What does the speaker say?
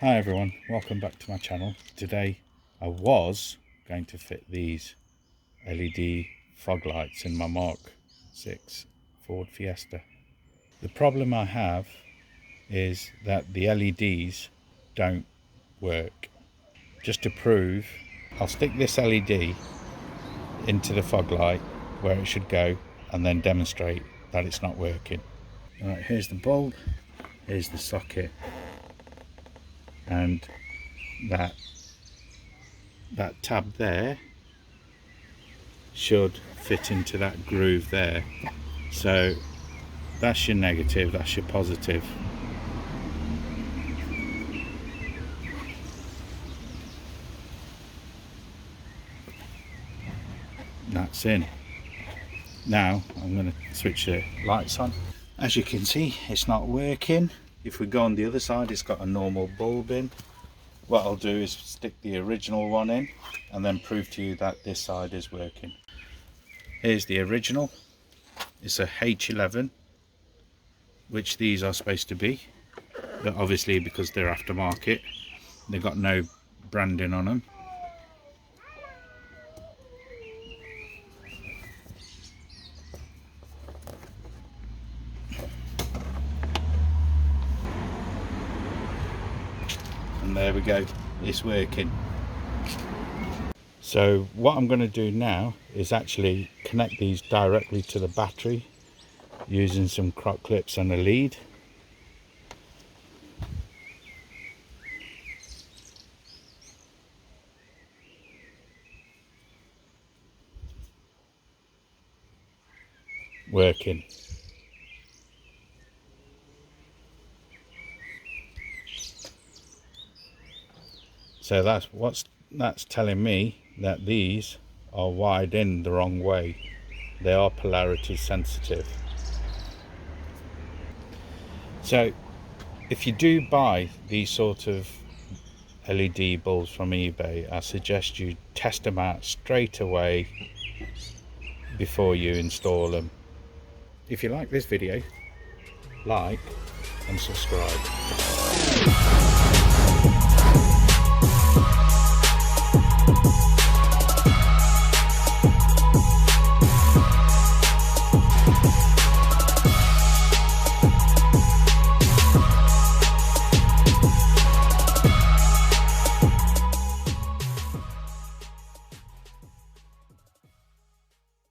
Hi everyone, welcome back to my channel. Today I was going to fit these LED fog lights in my Mark 6 Ford Fiesta. The problem I have is that the LEDs don't work. Just to prove, I'll stick this LED into the fog light where it should go and then demonstrate that it's not working. Alright, here's the bulb, here's the socket, and that tab there should fit into that groove there. So that's your negative, that's your positive. That's in. Now I'm going to switch the lights on. As you can see, it's not working. If we go on the other side, it's got a normal bulb in. What I'll do is stick the original one in and then prove to you that this side is working. Here's the original. It's a H11, which these are supposed to be, but obviously because they're aftermarket, they've got no branding on them. And there we go, it's working. So what I'm going to do now is actually connect these directly to the battery using some crop clips and a lead. Working. So that's telling me that these are wired in the wrong way. They are polarity sensitive. So if you do buy these sort of LED bulbs from eBay, I suggest you test them out straight away before you install them. If you like this video, like and subscribe.